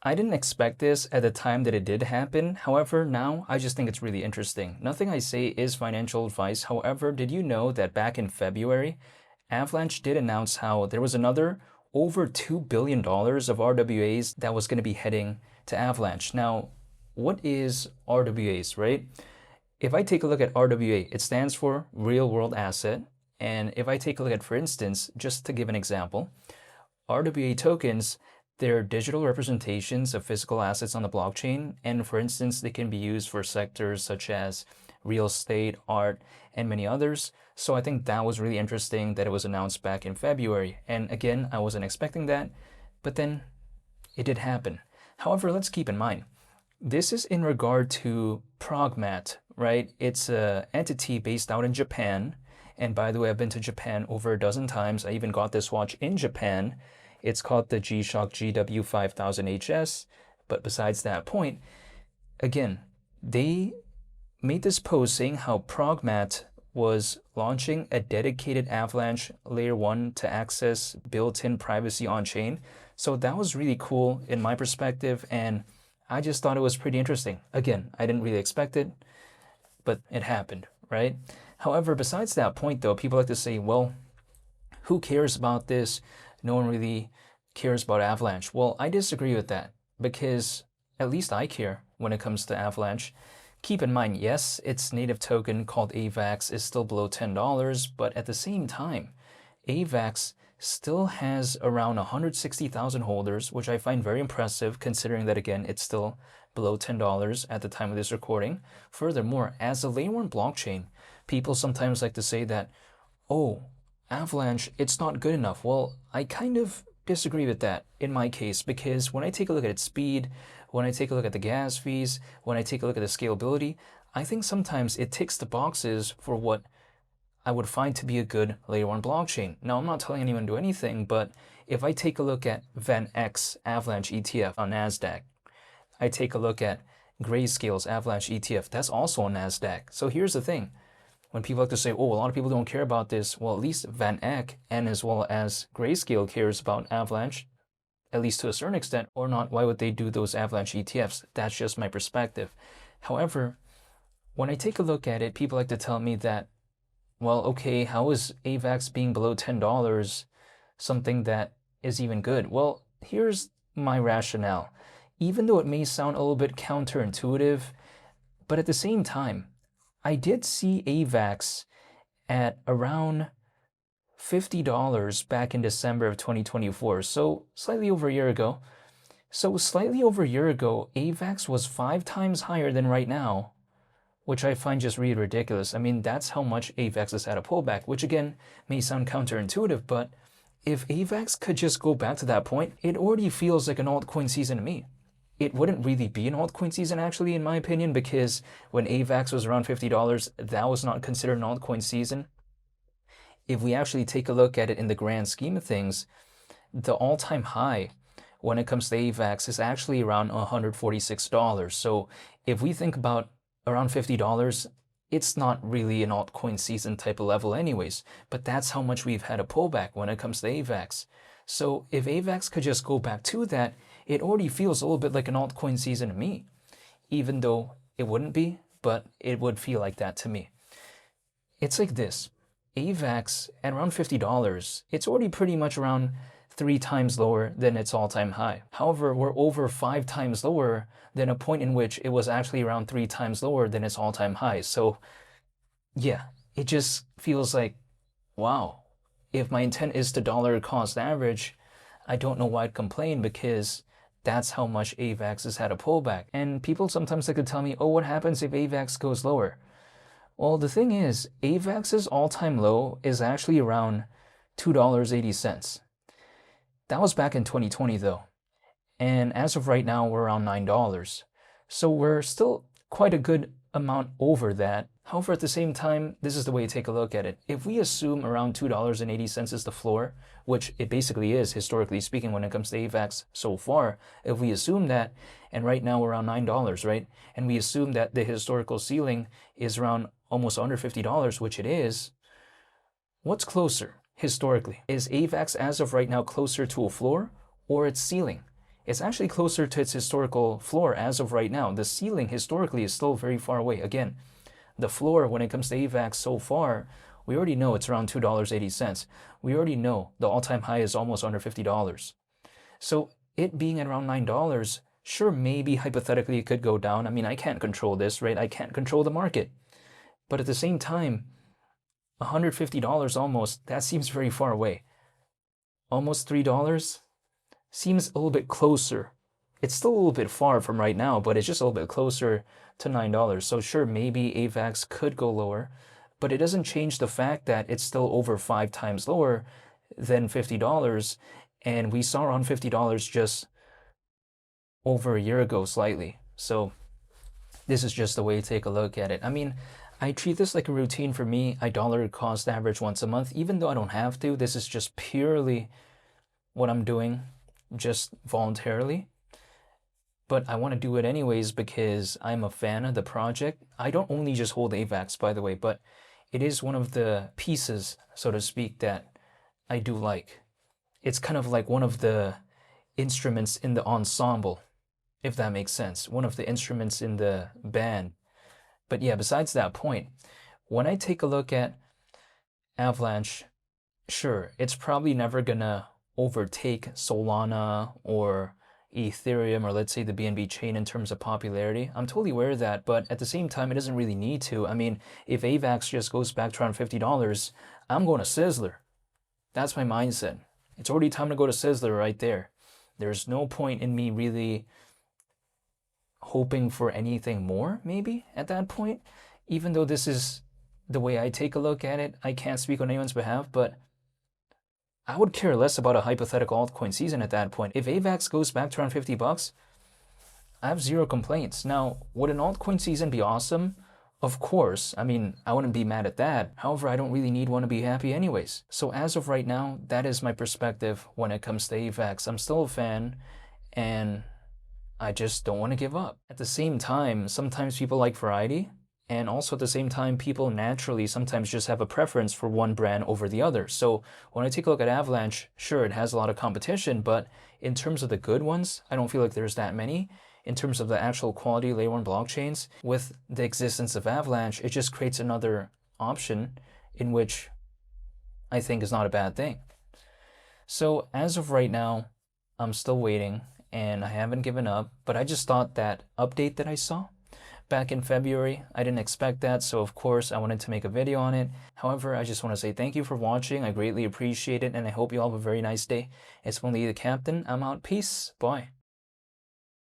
I didn't expect this at the time that it did happen. However, now I just think it's really interesting. Nothing I say is financial advice. However, did you know that back in February, Avalanche did announce how there was another over $2 billion of RWAs that was going to be heading to Avalanche. Now, what is RWAs, right? If I take a look at RWA, it stands for real world asset. And if I take a look at, for instance, just to give an example, RWA tokens, they're digital representations of physical assets on the blockchain. And for instance, they can be used for sectors such as real estate, art, and many others. So I think that was really interesting that it was announced back in February. And again, I wasn't expecting that, but then it did happen. However, let's keep in mind, this is in regard to Progmat, right? It's an entity based out in Japan. And by the way, I've been to Japan over a dozen times. I even got this watch in Japan. It's called the G-Shock GW5000HS. But besides that point, again, they made this post saying how Progmat was launching a dedicated Avalanche Layer 1 to access built-in privacy on-chain. So that was really cool in my perspective, and I just thought it was pretty interesting. Again, I didn't really expect it, but it happened, right? However, besides that point though, people like to say, well, who cares about this? No one really cares about Avalanche. Well, I disagree with that because at least I care when it comes to Avalanche. Keep in mind, yes, its native token called AVAX is still below $10, but at the same time, AVAX still has around 160,000 holders, which I find very impressive considering that, again, it's still below $10 at the time of this recording. Furthermore, as a layer 1 blockchain, people sometimes like to say that, oh, Avalanche, it's not good enough. Well, I kind of disagree with that in my case, because when I take a look at its speed, when I take a look at the gas fees, when I take a look at the scalability, I think sometimes it ticks the boxes for what I would find to be a good layer 1 blockchain. Now, I'm not telling anyone to do anything, but if I take a look at VanEck's Avalanche ETF on NASDAQ, I take a look at Grayscale's Avalanche ETF, that's also on NASDAQ. So here's the thing. When people like to say, oh, a lot of people don't care about this, well, at least VanEck and as well as Grayscale cares about Avalanche, at least to a certain extent, or not, why would they do those Avalanche ETFs? That's just my perspective. However, when I take a look at it, people like to tell me that, well, okay, how is AVAX being below $10 something that is even good? Well, here's my rationale. Even though it may sound a little bit counterintuitive, but at the same time, I did see AVAX at around $50 back in December of 2024, so slightly over a year ago. So slightly over a year ago, AVAX was 5 times higher than right now, which I find just really ridiculous. I mean, that's how much AVAX has had a pullback, which again may sound counterintuitive, but if AVAX could just go back to that point, it already feels like an altcoin season to me. It wouldn't really be an altcoin season, actually, in my opinion, because when AVAX was around $50, that was not considered an altcoin season. If we actually take a look at it in the grand scheme of things, the all-time high when it comes to AVAX is actually around $146. So if we think about around $50, it's not really an altcoin season type of level anyways, but that's how much we've had a pullback when it comes to AVAX. So if AVAX could just go back to that, it already feels a little bit like an altcoin season to me, even though it wouldn't be, but it would feel like that to me. It's like this. AVAX at around $50, it's already pretty much around 3 times lower than its all-time high. However, we're over 5 times lower than a point in which it was actually around 3 times lower than its all-time high. So yeah, it just feels like, wow, if my intent is to dollar cost average, I don't know why I'd complain, because that's how much AVAX has had a pullback. And people sometimes like to tell me, oh, what happens if AVAX goes lower? Well, the thing is, AVAX's all-time low is actually around $2.80. That was back in 2020 though. And as of right now, we're around $9. So we're still quite a good amount over that. However, at the same time, this is the way to take a look at it. If we assume around $2.80 is the floor, which it basically is, historically speaking, when it comes to AVAX so far, if we assume that, and right now we're around $9, right? And we assume that the historical ceiling is around almost under $50, which it is, what's closer historically? Is AVAX as of right now closer to a floor or its ceiling? It's actually closer to its historical floor as of right now. The ceiling historically is still very far away. Again, the floor when it comes to AVAX so far, we already know it's around $2.80. We already know the all-time high is almost under $50. So it being at around $9, sure, maybe hypothetically it could go down. I mean, I can't control this, right? I can't control the market. But at the same time, $150 almost, that seems very far away. Almost $3 seems a little bit closer. It's still a little bit far from right now, but it's just a little bit closer to $9. So sure, maybe AVAX could go lower, but it doesn't change the fact that it's still over 5 times lower than $50. And we saw around $50 just over a year ago slightly. So this is just the way to take a look at it. I mean, I treat this like a routine for me. I dollar cost average once a month, even though I don't have to. This is just purely what I'm doing, just voluntarily. But I want to do it anyways because I'm a fan of the project. I don't only just hold AVAX, by the way, but it is one of the pieces, so to speak, that I do like. It's kind of like one of the instruments in the ensemble, if that makes sense. One of the instruments in the band. But yeah, besides that point, when I take a look at Avalanche, sure, it's probably never gonna overtake Solana or Ethereum or let's say the BNB chain in terms of popularity. I'm totally aware of that, but at the same time, it doesn't really need to. I mean, if AVAX just goes back to around $50, I'm going to Sizzler. That's my mindset. It's already time to go to Sizzler right there. There's no point in me really hoping for anything more, maybe, at that point. Even though this is the way I take a look at it, I can't speak on anyone's behalf, but I would care less about a hypothetical altcoin season at that point. If AVAX goes back to around $50, I have zero complaints. Now, would an altcoin season be awesome? Of course. I mean, I wouldn't be mad at that. However, I don't really need one to be happy anyways. So as of right now, that is my perspective when it comes to AVAX. I'm still a fan, and I just don't want to give up. At the same time, sometimes people like variety, and also at the same time, people naturally sometimes just have a preference for one brand over the other. So when I take a look at Avalanche, sure, it has a lot of competition, but in terms of the good ones, I don't feel like there's that many. In terms of the actual quality layer 1 blockchains, with the existence of Avalanche, it just creates another option in which I think is not a bad thing. So as of right now, I'm still waiting and I haven't given up, but I just thought that update that I saw back in February, I didn't expect that, so of course I wanted to make a video on it. However, I just want to say thank you for watching. I greatly appreciate it, and I hope you all have a very nice day. It's only the Captain. I'm out. Peace. Bye.